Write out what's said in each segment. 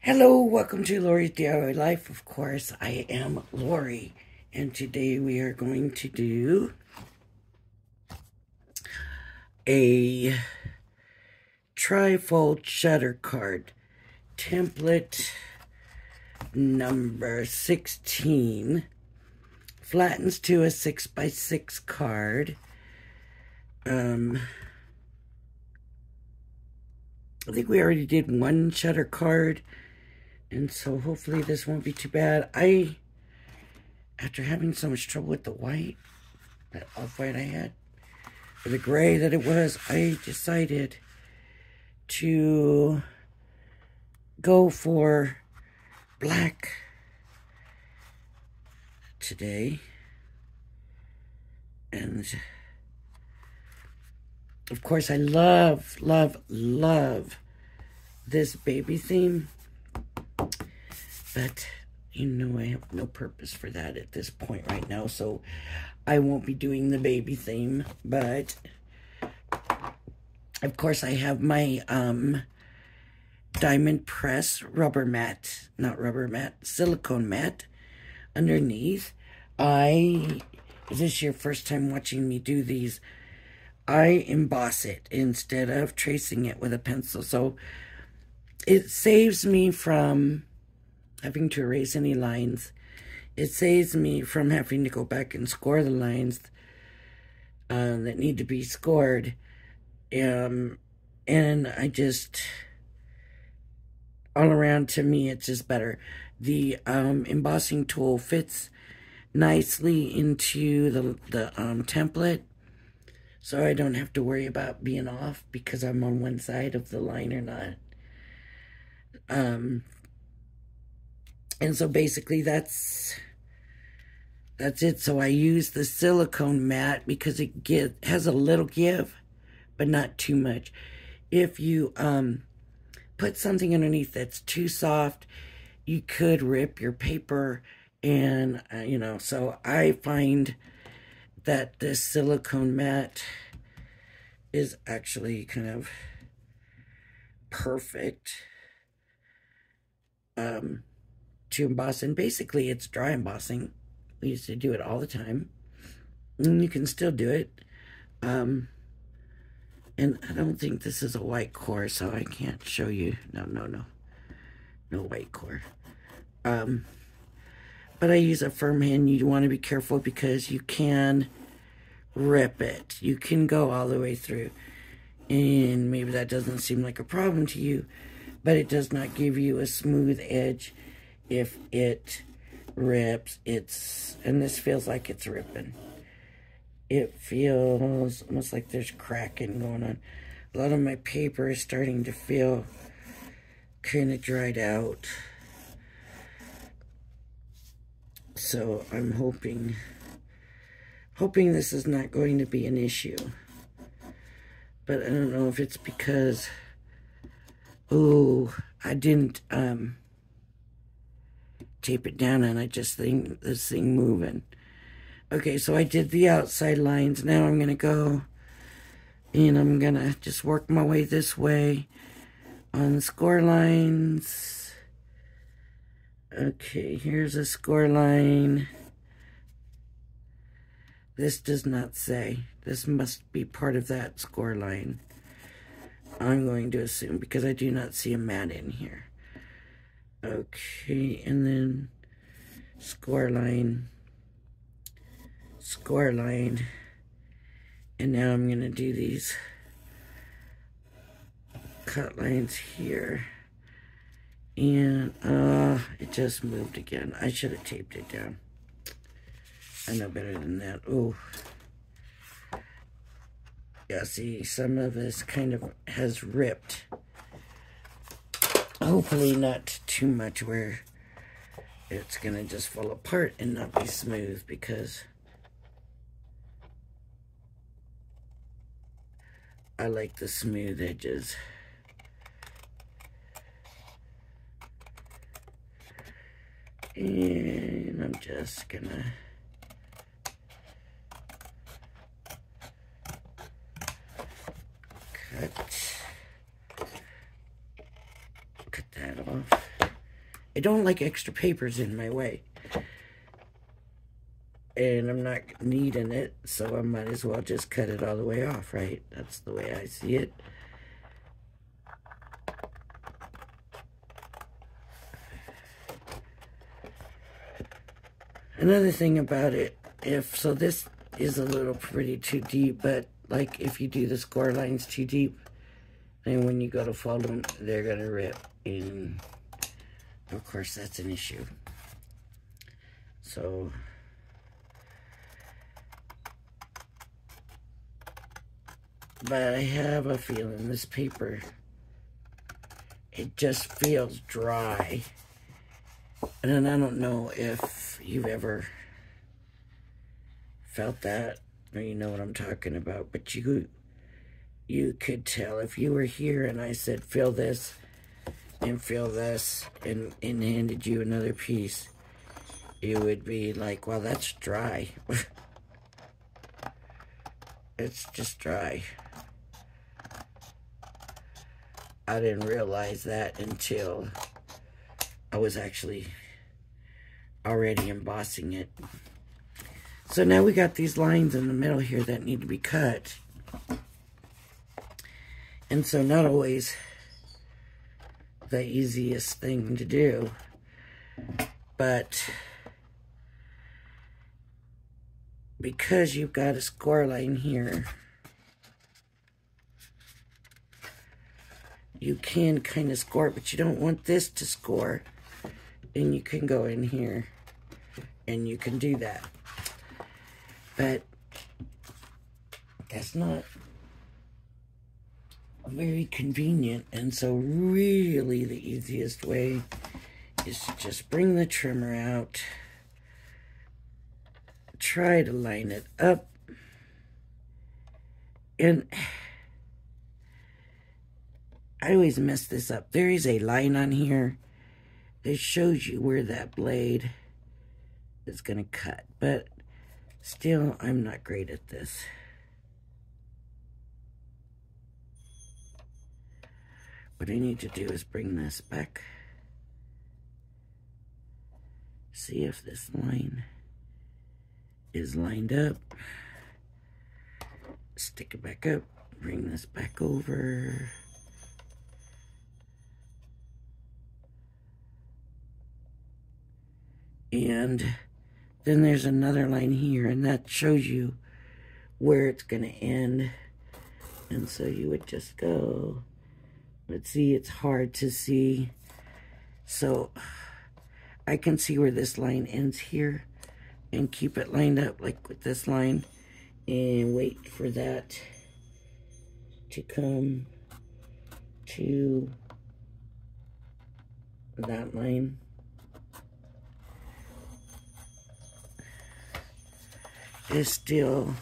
Hello, welcome to Lori's DIY Life. Of course, I am Lori, and today we are going to do a trifold shutter card template number 16. Flattens to a 6x6 card. I think we already did one shutter card, and so hopefully this won't be too bad. After having so much trouble with the white, that off-white I had, or the gray that it was, I decided to go for black today. And of course, I love this baby theme, but you know I have no purpose for that at this point right now, so I won't be doing the baby theme. But of course, I have my Diamond Press rubber mat, not rubber mat, silicone mat underneath. Is this your first time watching me do these? I emboss it instead of tracing it with a pencil, so it saves me from having to erase any lines. It saves me from having to go back and score the lines that need to be scored. And I just, all around, to me, it's just better. The embossing tool fits nicely into the template, so I don't have to worry about being off because I'm on one side of the line or not. And so basically that's it. So I use the silicone mat because it has a little give, but not too much. If you put something underneath that's too soft, you could rip your paper, and so I find that this silicone mat is actually kind of perfect to emboss. And basically it's dry embossing. We used to do it all the time, and you can still do it. And I don't think this is a white core, so I can't show you. No white core. But I use a firm hand. You want to be careful because you can rip it. You can go all the way through, and maybe that doesn't seem like a problem to you, but it does not give you a smooth edge if it rips. And this feels like it's ripping. It feels almost like there's cracking going on. A lot of my paper is starting to feel kind of dried out. So I'm hoping this is not going to be an issue. But I don't know if it's because, I didn't tape it down, and I just think this thing moving. Okay, so I did the outside lines. Now I'm going to go and I'm going to just work my way this way on the score lines. Okay, here's a score line. This does not say. This must be part of that score line. I'm going to assume, because I do not see a mat in here. Okay, and then score line. And now I'm going to do these cut lines here. And it just moved again. I should have taped it down. I know better than that. Oh, yeah, see, some of this kind of has ripped. Hopefully not too much where it's gonna just fall apart and not be smooth, because I like the smooth edges. And I'm just gonna cut that off. I don't like extra papers in my way. And I'm not needing it, so I might as well just cut it all the way off, right? That's the way I see it. Another thing about it, so this is a little pretty too deep, but like if you do the score lines too deep, then when you go to fold them, they're gonna rip. And of course, that's an issue. So, but I have a feeling this paper, it just feels dry. And I don't know if you've ever felt that, or you know what I'm talking about, but you could tell if you were here and I said, fill this and fill this, and handed you another piece, you would be like, well, that's dry. It's just dry. I didn't realize that until I was actually already embossing it. So now we got these lines in the middle here that need to be cut. And so not always the easiest thing to do, but because you've got a score line here, you can kind of score it, but you don't want this to score. And you can go in here and you can do that. But that's not very convenient. And so really the easiest way is to just bring the trimmer out, try to line it up, and I always mess this up. There is a line on here that shows you where that blade is going to cut, but still, I'm not great at this. What I need to do is bring this back. See if this line is lined up. Stick it back up. Bring this back over. And then there's another line here, and that shows you where it's going to end. And so you would just go, but see, it's hard to see. So I can see where this line ends here and keep it lined up like with this line and wait for that to come to that line. It still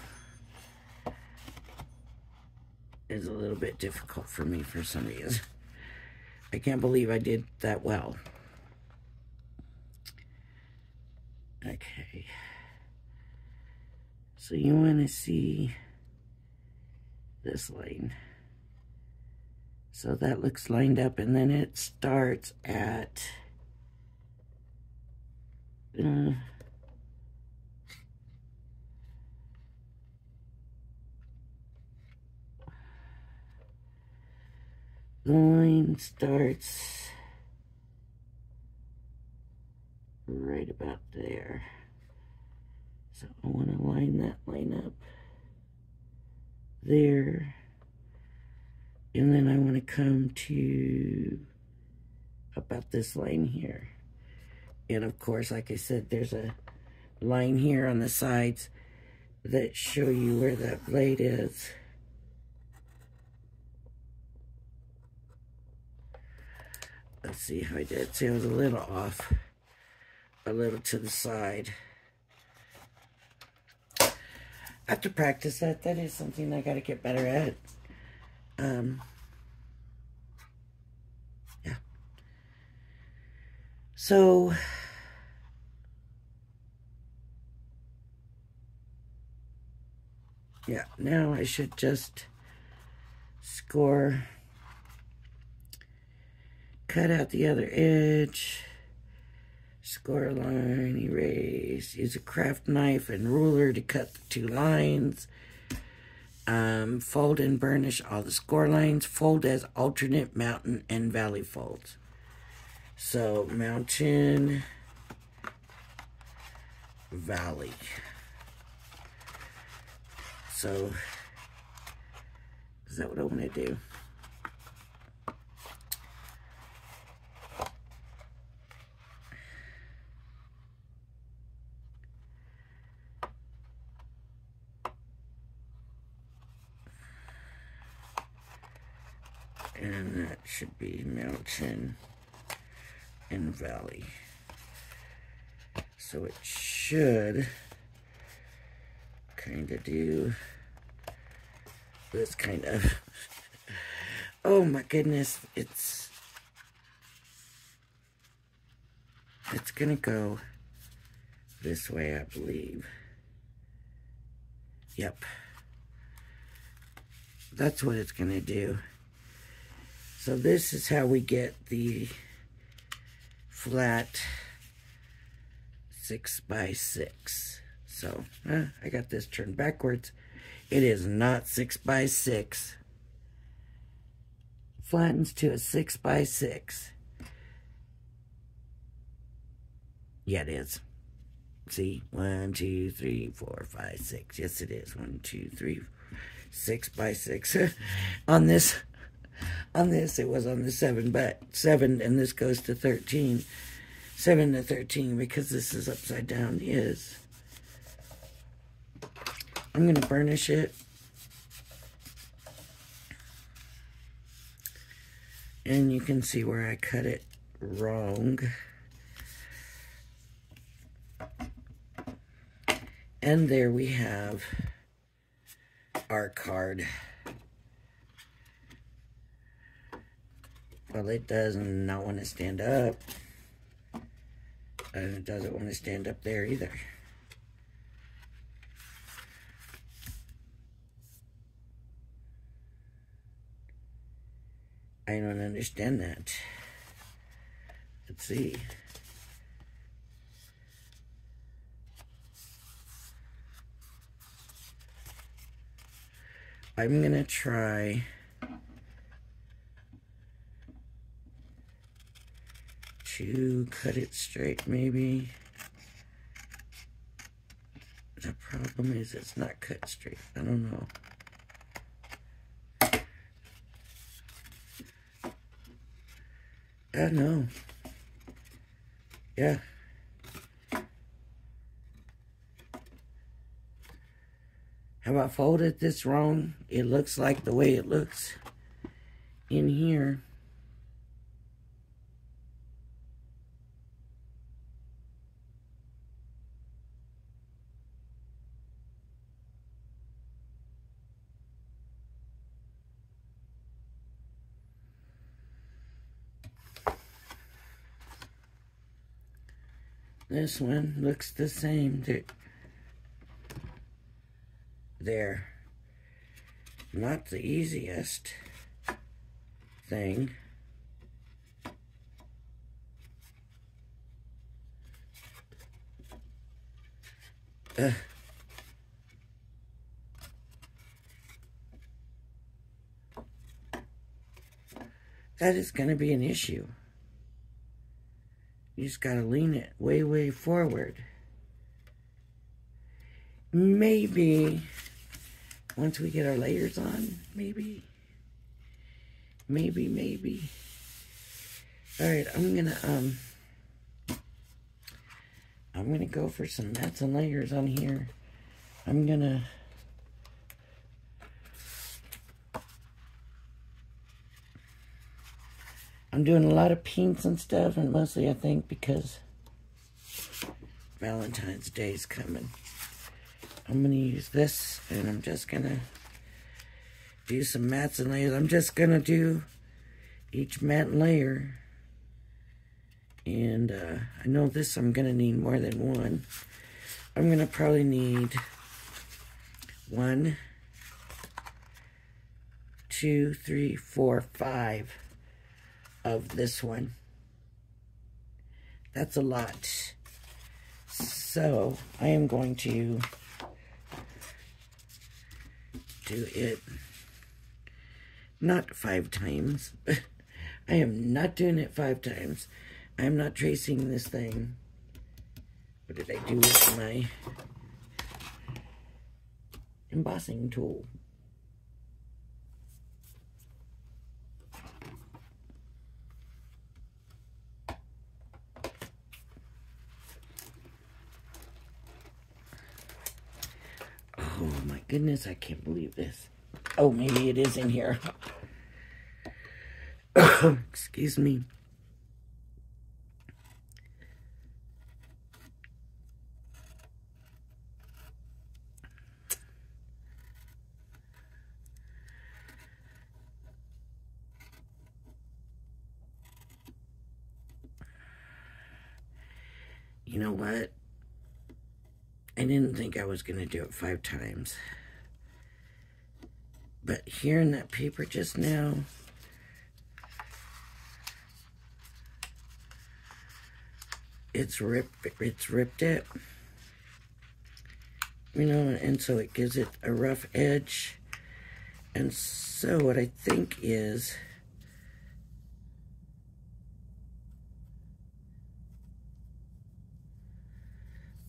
is a little bit difficult for me for some reason. I can't believe I did that well. Okay. So you want to see this line. So that looks lined up, and then it starts at the line starts right about there. So I want to line that line up there. And then I want to come to about this line here. And of course, like I said, there's a line here on the sides that show you where that blade is. Let's see how I did. See, I was a little off, a little to the side. I have to practice that. That is something I got to get better at. Yeah. So, yeah, now I should just score, cut out the other edge, Score line, erase. Use a craft knife and ruler to cut the 2 lines. Fold and burnish all the score lines. Fold as alternate mountain and valley folds. So, mountain, valley. So, is that what I want to do? And that should be mountain and valley. So it should kind of do this kind of, oh my goodness, it's gonna go this way, I believe. Yep. That's what it's gonna do. So this is how we get the flat 6x6. So, I got this turned backwards. It is not 6x6. Flattens to a 6x6. Yeah, it is. See, 1, 2, 3, 4, 5, 6. Yes, it is. 1, 2, 3, 6x6. On this, it was on the 7, but 7, and this goes to 13. 7 to 13, because this is upside down, is. I'm going to burnish it. And you can see where I cut it wrong. And there we have our card. Well, it does not want to stand up. And it doesn't want to stand up there either. I don't understand that. Let's see. I'm gonna try to cut it straight, maybe. The problem is it's not cut straight. I don't know. No. Yeah. Have I folded this wrong? It looks like the way it looks in here. This one looks the same. There. Not the easiest thing. That is going to be an issue. You just got to lean it way, way forward. Maybe once we get our layers on, maybe. All right, I'm gonna go for some mats and layers on here. I'm doing a lot of pinks and stuff, and mostly I think because Valentine's Day is coming. I'm gonna use this, and I'm just gonna do some mats and layers. I'm just gonna do each mat and layer. And I know this I'm gonna need more than one. I'm gonna probably need 1, 2, 3, 4, 5 of this one. That's a lot. So I am going to do it not 5 times. I am not doing it 5 times. I'm not tracing this thing. What did I do with my embossing tool? Oh my goodness, I can't believe this. Oh, maybe it is in here. Excuse me. You know what? I didn't think I was going to do it 5 times. But hearing that paper just now, it's ripped it. You know, and so it gives it a rough edge. And so what I think is,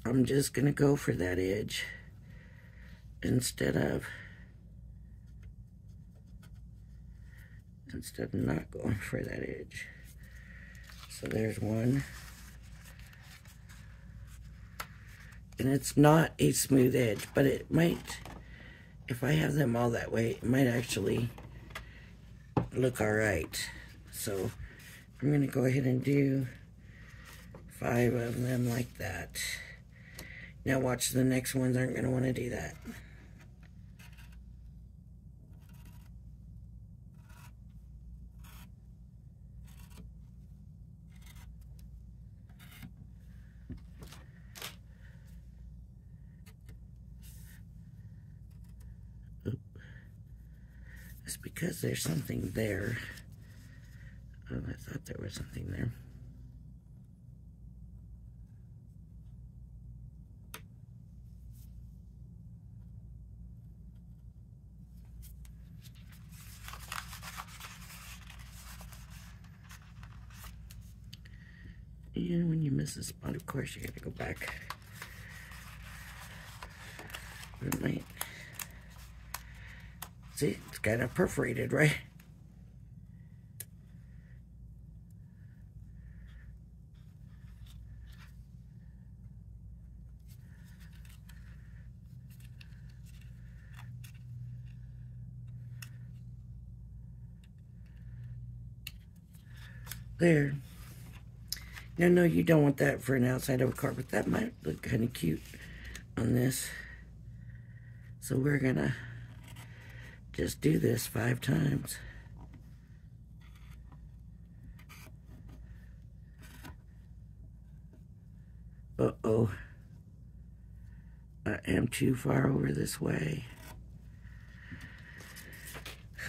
I'm just going to go for that edge instead of not going for that edge. So there's one. And it's not a smooth edge, but it might, if I have them all that way, it might actually look all right. So I'm going to go ahead and do 5 of them like that. Now watch, the next ones aren't going to want to do that. Oop. It's because there's something there. Oh, I thought there was something there. And when you miss a spot, of course, you got to go back. But it might. See, it's kind of perforated, right? There. Now, no, you don't want that for an outside of a carpet. That might look kind of cute on this. So we're gonna just do this 5 times. Uh-oh. I am too far over this way.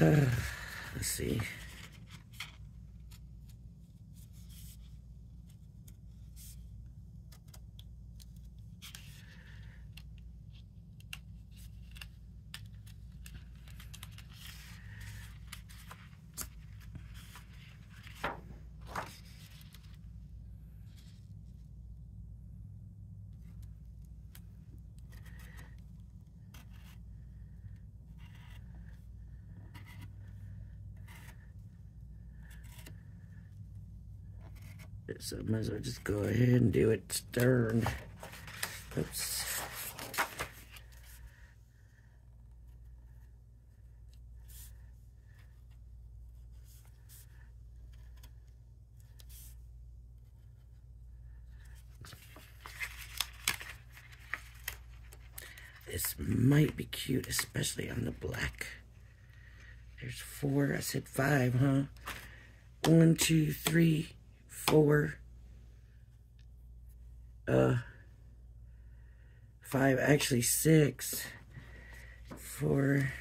Let's see. So I might as well just go ahead and do it stern. Oops. This might be cute, especially on the black. There's 4. I said 5, huh? 1, 2, 3, 4. 5, actually 6. 4.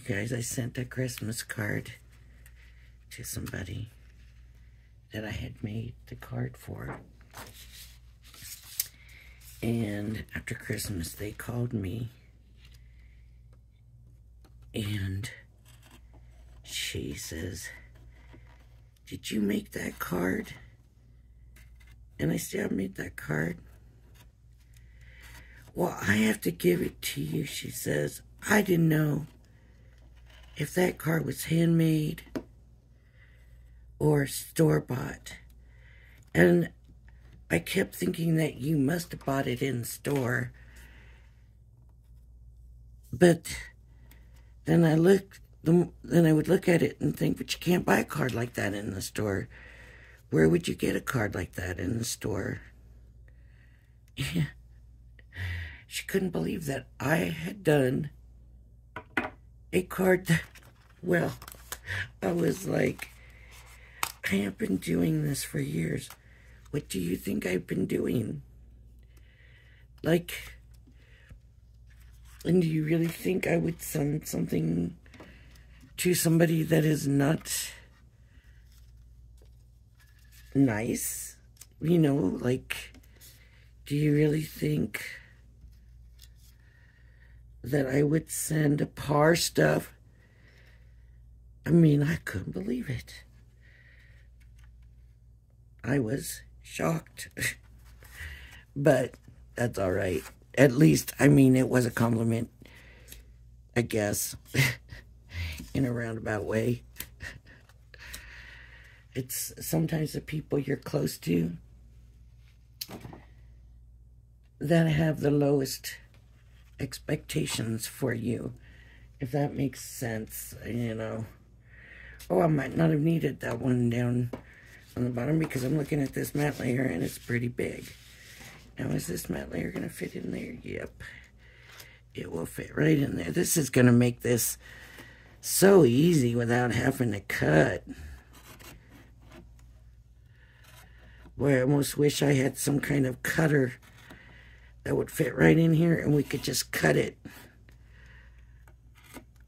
guys, I sent a Christmas card to somebody that I had made the card for. And after Christmas, they called me. And she says, "Did you make that card?" And I said, "I made that card." "Well, I have to give it to you," she says. "I didn't know if that card was handmade or store-bought. And I kept thinking that you must have bought it in the store. But then I would look at it and think, but you can't buy a card like that in the store. Where would you get a card like that in the store?" Yeah. She couldn't believe that I had done a card that, well, I was like, I have been doing this for years. What do you think I've been doing? Like, and do you really think I would send something to somebody that is not nice? You know, like, do you really think that I would send a par stuff? I mean, I couldn't believe it. I was shocked. But that's all right. At least, I mean, it was a compliment, I guess, in a roundabout way. It's sometimes the people you're close to that have the lowest expectations for you, if that makes sense, you know. Oh, I might not have needed that one down on the bottom because I'm looking at this matte layer and it's pretty big. Now, is this matte layer going to fit in there? Yep. It will fit right in there. This is going to make this so easy without having to cut. Boy, I almost wish I had some kind of cutter that would fit right in here and we could just cut it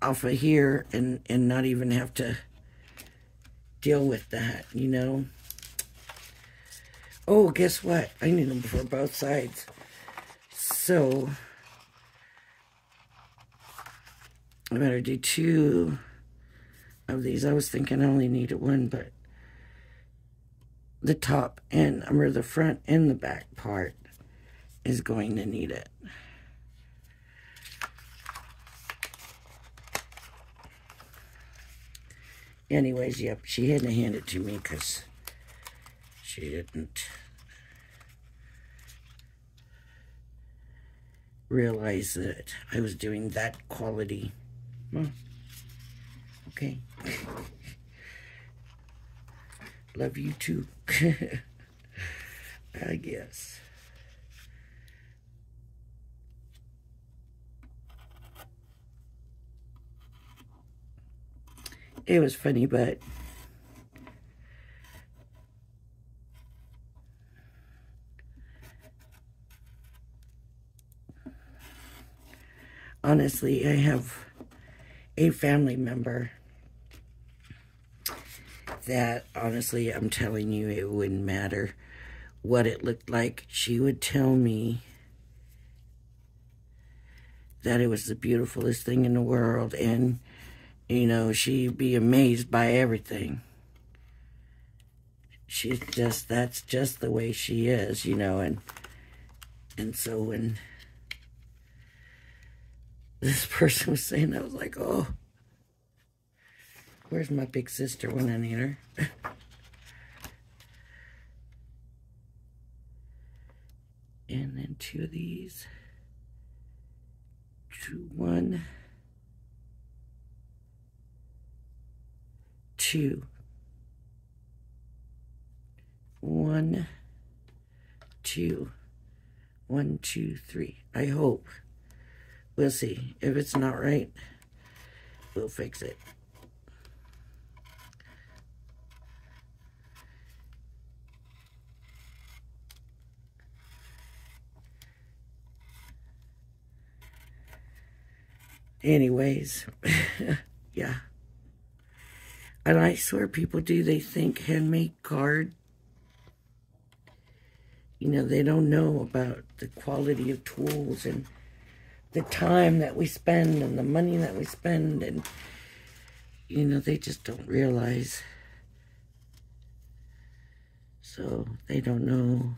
off of here and not even have to deal with that, you know. Oh, guess what? I need them for both sides. So I better do 2 of these. I was thinking I only needed 1, but the top and, or the front and the back part is going to need it. Anyways, yep, she had to hand it to me because she didn't realize that I was doing that quality. Well, okay. Love you too. I guess. It was funny, but honestly, I have a family member that, honestly, I'm telling you, it wouldn't matter what it looked like. She would tell me that it was the beautifulest thing in the world, and, you know, she'd be amazed by everything. She's just, that's just the way she is, you know, and so when this person was saying that, I was like, oh, where's my big sister when I need her? And then 2 of these. 2, 1, 2. 1, 2. 1, 2, 3. I hope. We'll see. If it's not right, we'll fix it. Anyways, yeah. And I swear people do, they think handmade card, you know, they don't know about the quality of tools and the time that we spend and the money that we spend, and, you know, they just don't realize. So they don't know.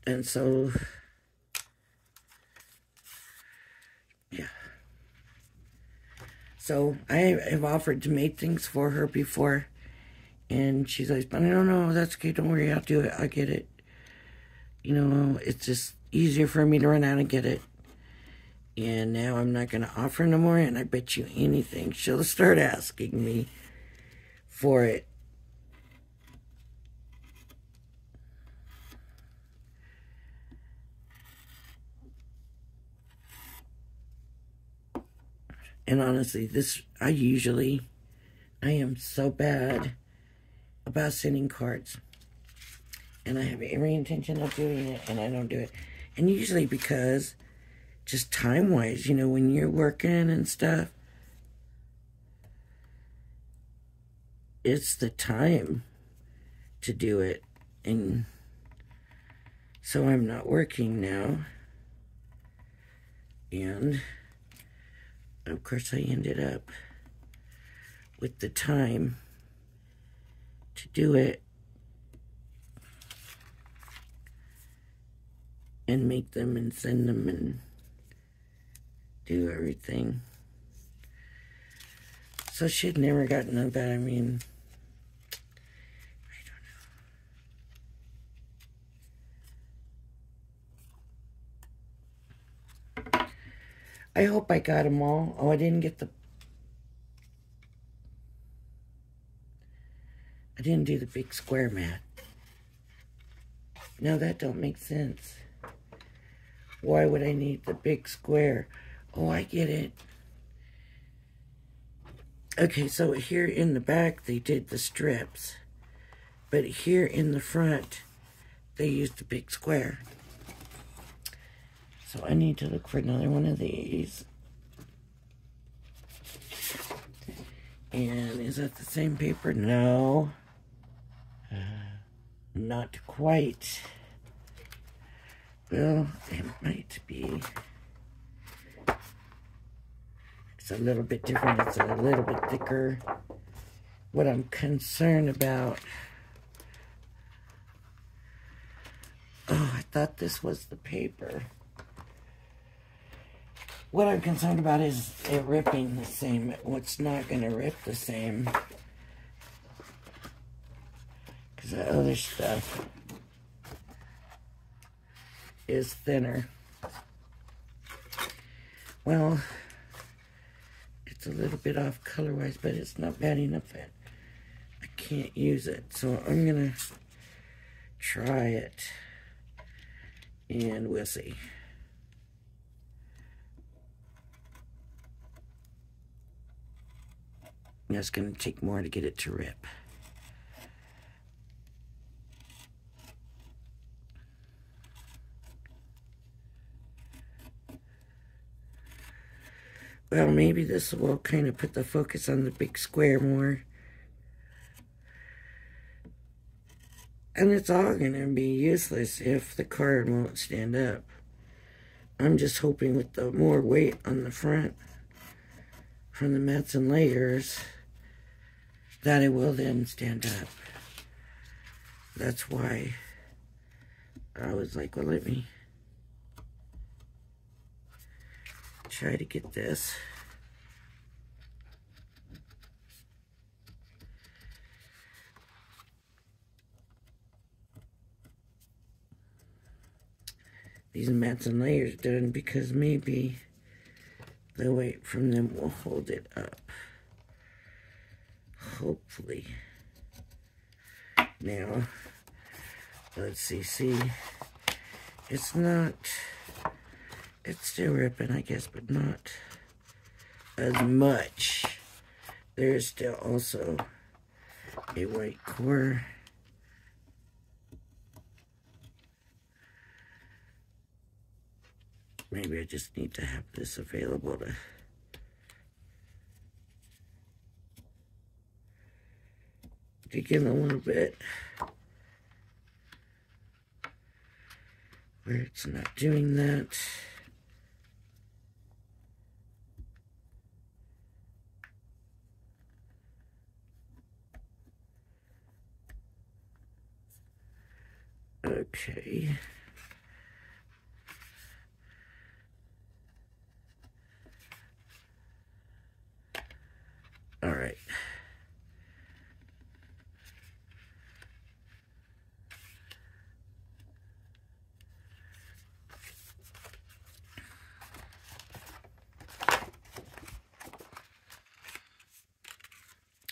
And so, yeah. So I have offered to make things for her before, and she's like, I don't know, that's okay, don't worry, I'll do it, I'll get it. You know, it's just easier for me to run out and get it. And now I'm not going to offer no more, and I bet you anything she'll start asking me for it. And honestly, I am so bad about sending cards. And I have every intention of doing it, and I don't do it. And usually because, just time-wise, you know, when you're working and stuff, it's the time to do it. And so I'm not working now. And of course I ended up with the time to do it and make them and send them and do everything. So she had never gotten up that. I mean, I don't know. I hope I got them all. Oh, I didn't do the big square mat. Now that don't make sense. Why would I need the big square? Oh, I get it. Okay, so here in the back, they did the strips. But here in the front, they used the big square. So I need to look for another one of these. And is that the same paper? No. Not quite. Well, it might be. It's a little bit different. It's a little bit thicker. What I'm concerned about... Oh, I thought this was the paper. What I'm concerned about is it ripping the same. What's not going to rip the same? Because the other stuff is thinner. Well, it's a little bit off color-wise, but it's not bad enough that I can't use it. So I'm going to try it, and we'll see. It's going to take more to get it to rip. Well, maybe this will kind of put the focus on the big square more. And it's all going to be useless if the card won't stand up. I'm just hoping with the more weight on the front from the mats and layers that it will then stand up. That's why I was like, well, let me try to get this. These mats and layers done, because maybe the weight from them will hold it up. Hopefully. Now, let's see, it's not, it's still ripping, I guess, but not as much. There's still also a white core. Maybe I just need to have this available to dig in a little bit where it's not doing that. Okay. All right.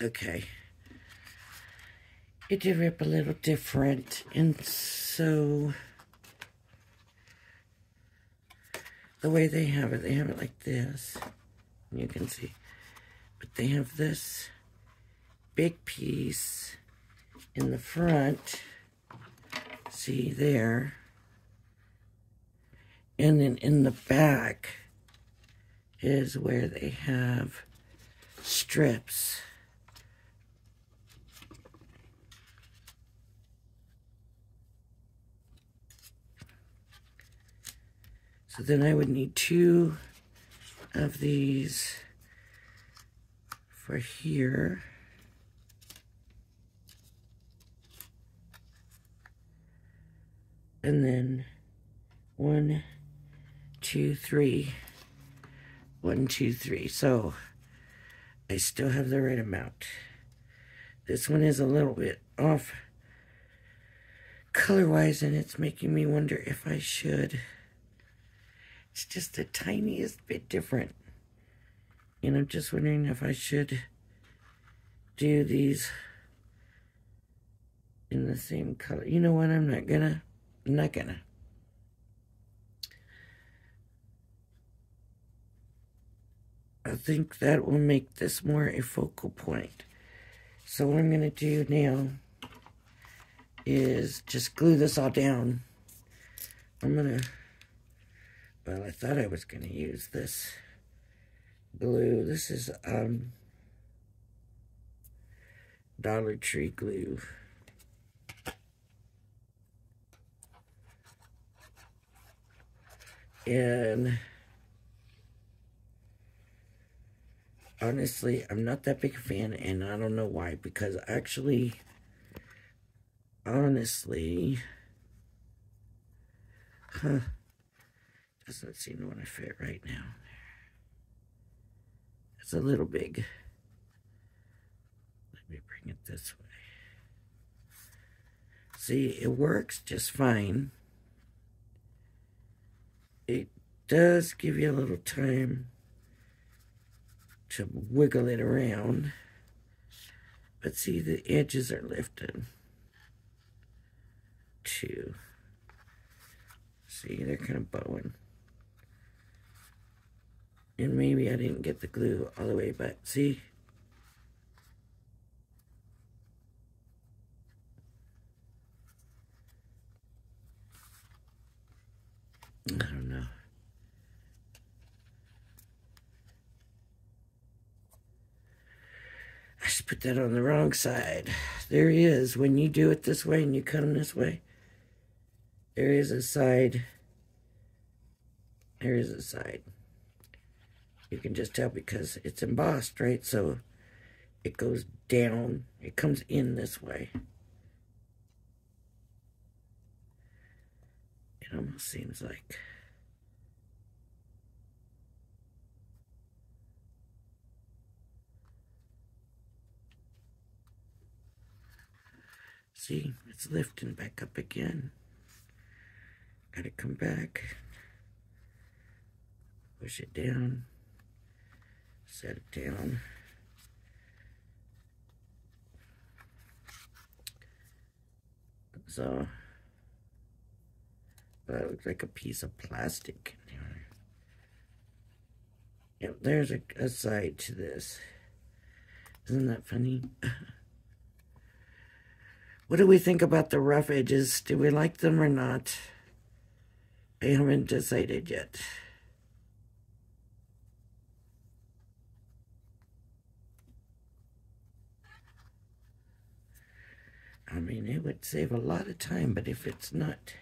Okay. It did rip a little different, and so the way they have it like this. You can see. But they have this big piece in the front. See there. And then in the back is where they have strips. So then I would need 2 of these for here. And then 1, 2, 3. 1, 2, 3. So I still have the right amount. This one is a little bit off color-wise, and it's making me wonder if I should. It's just the tiniest bit different. And I'm just wondering if I should do these in the same color. You know what? I'm not gonna. I think that will make this more a focal point. So what I'm gonna do now is just glue this all down. Well, I thought I was gonna use this glue. This is Dollar Tree glue. And honestly, I'm not that big a fan, and I don't know why, because actually, honestly, doesn't seem to want to fit right now. It's a little big. Let me bring it this way. See, it works just fine. It does give you a little time to wiggle it around. But see, the edges are lifted too. See, they're kind of bowing. And maybe I didn't get the glue all the way, but see? I don't know. I just put that on the wrong side. There is, when you do it this way and you cut them this way, there is a side. There is a side. You can just tell because it's embossed, right? So it goes down. It comes in this way. It almost seems like. See, it's lifting back up again. Gotta come back. Push it down. Set it down. So, that looks like a piece of plastic. Yep, there's a side to this. Isn't that funny? What do we think about the rough edges? Do we like them or not? I haven't decided yet. I mean, it would save a lot of time, but if it's not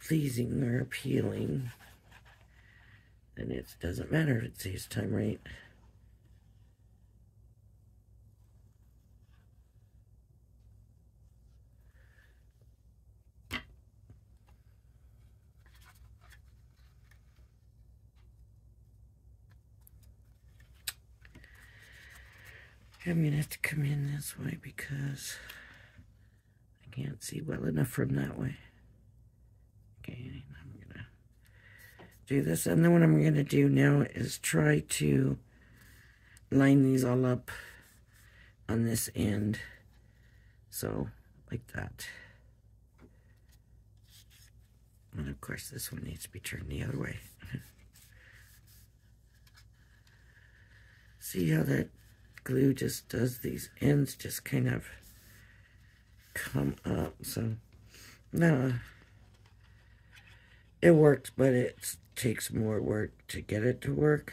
pleasing or appealing, then it doesn't matter if it saves time, right? I'm gonna have to come in this way because I can't see well enough from that way. Okay, I'm gonna do this, and then what I'm gonna do now is try to line these all up on this end. So, like that. And of course, this one needs to be turned the other way. See how that glue just does these ends just kind of come up? So, no, it works, but it takes more work to get it to work.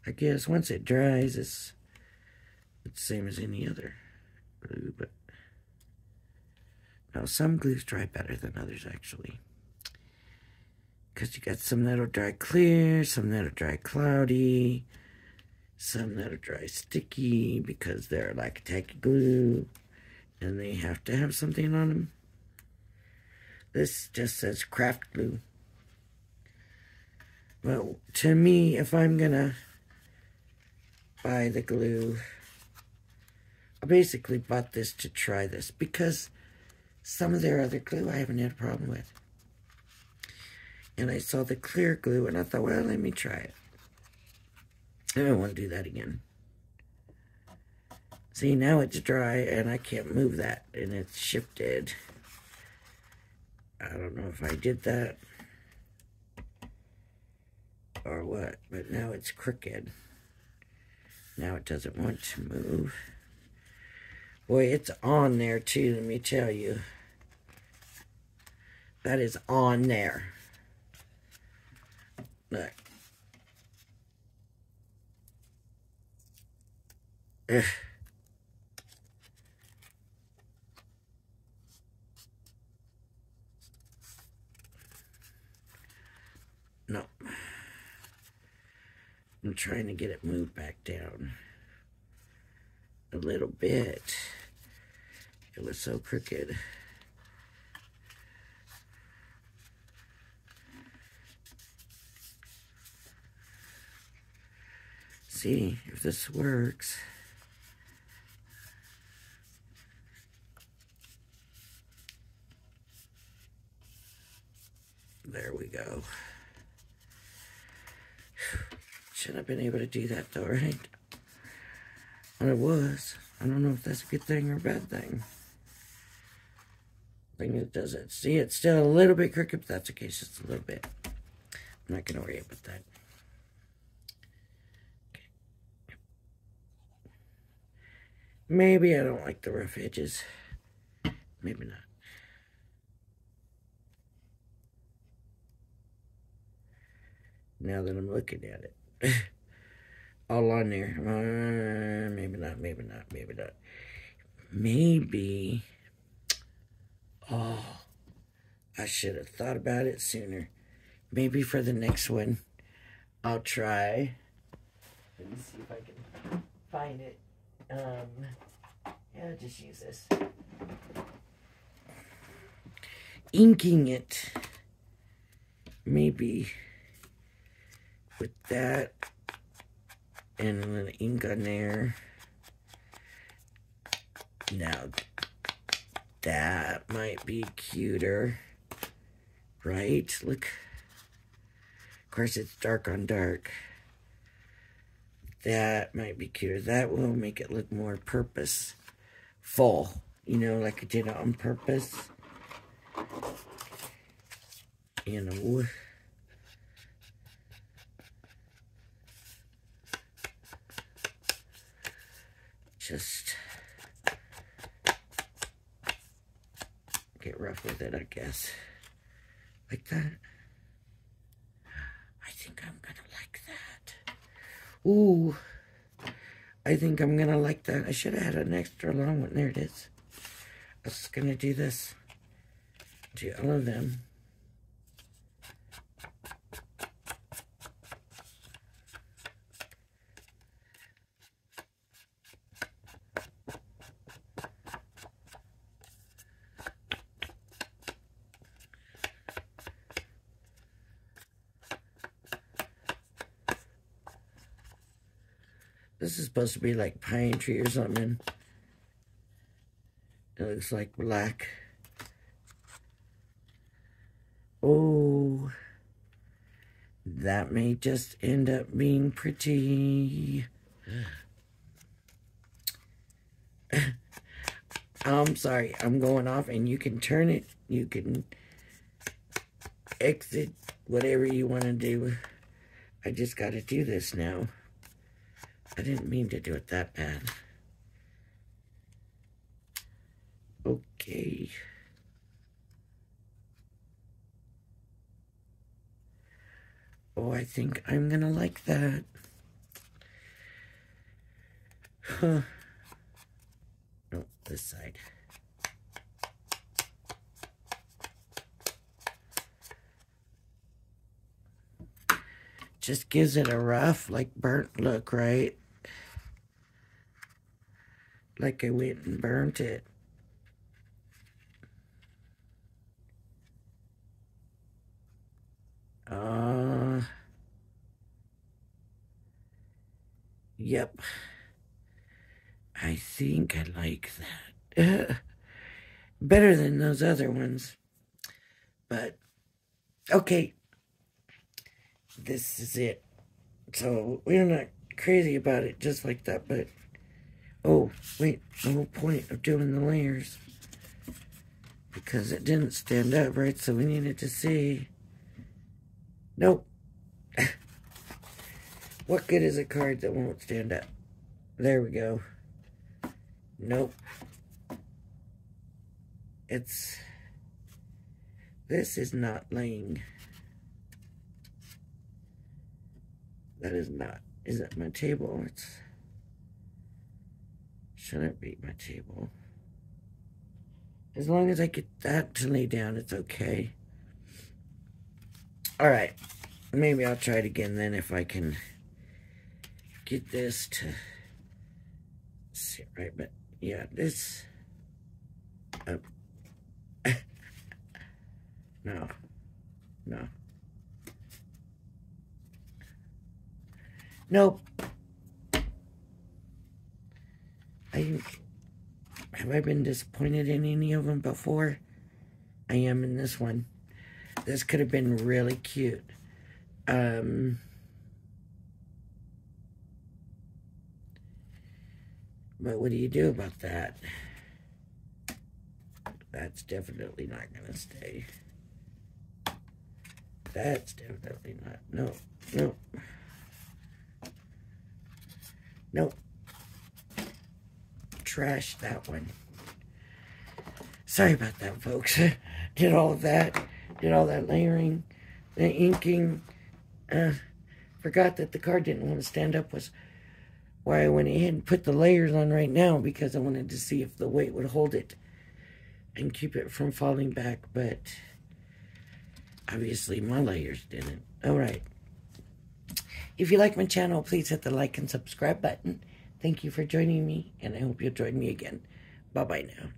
I guess once it dries, it's the same as any other glue, but now some glues dry better than others, actually. Because you got some that'll dry clear, some that'll dry cloudy, some that'll dry sticky because they're like a tacky glue and they have to have something on them. This just says craft glue. Well, to me, if I'm gonna buy the glue, I basically bought this to try this because some of their other glue I haven't had a problem with. And I saw the clear glue and I thought, well, let me try it. I don't want to do that again. See, now it's dry and I can't move that and it's shifted. I don't know if I did that or what, but now it's crooked. Now it doesn't want to move. Boy, it's on there too, let me tell you. That is on there. Look. Ugh. No. I'm trying to get it moved back down a little bit. It was so crooked. See if this works. There we go. Should have been able to do that though, right? But it was. I don't know if that's a good thing or a bad thing. I think it does it. See, it's still a little bit crooked, but that's okay, just a little bit. I'm not going to worry about that. Okay. Maybe I don't like the rough edges. Maybe not. Now that I'm looking at it. All on there. Maybe not, maybe not, maybe not. Maybe. Oh, I should have thought about it sooner. Maybe for the next one, I'll try. Let me see if I can find it. Yeah, I'll just use this. Inking it. Maybe with that and a little ink on there. Now that might be cuter, right? Look, of course it's dark on dark. That might be cuter. That will make it look more purposeful, you know, like I did it on purpose. You know. just get rough with it, I guess. Like that. I think I'm gonna like that. Ooh. I think I'm gonna like that. I should have had an extra long one. There it is. I was gonna do this to all of them. This is supposed to be like pine tree or something. It looks like black. Oh, that may just end up being pretty. I'm sorry, I'm going off, and you can turn it. You can exit, whatever you want to do. I just got to do this now. I didn't mean to do it that bad. Okay. Oh, I think I'm gonna like that. Huh. No, this side. Just gives it a rough, like burnt look, right? Like I went and burnt it. Yep. I think I like that. Better than those other ones. But, okay. This is it. So, we're not crazy about it just like that, but... Oh, wait. The whole point of doing the layers. Because it didn't stand up, right? So we needed to see... Nope. What good is a card that won't stand up? There we go. Nope. This is not laying. That is not. Is it my table? Shouldn't be my table. As long as I get that to lay down, it's okay. Alright. Maybe I'll try it again then if I can get this to sit right. But yeah, this... No. No. Nope. Have I been disappointed in any of them before? I am in this one. This could have been really cute. But what do you do about that? That's definitely not going to stay. That's definitely not. No. No. Nope. Trash that one. Sorry about that, folks. Did all of that. Did all that layering. The inking. Forgot that the card didn't want to stand up, was why I went ahead and put the layers on right now, because I wanted to see if the weight would hold it and keep it from falling back, but obviously my layers didn't. Alright. If you like my channel, please hit the like and subscribe button. Thank you for joining me, and I hope you'll join me again. Bye-bye now.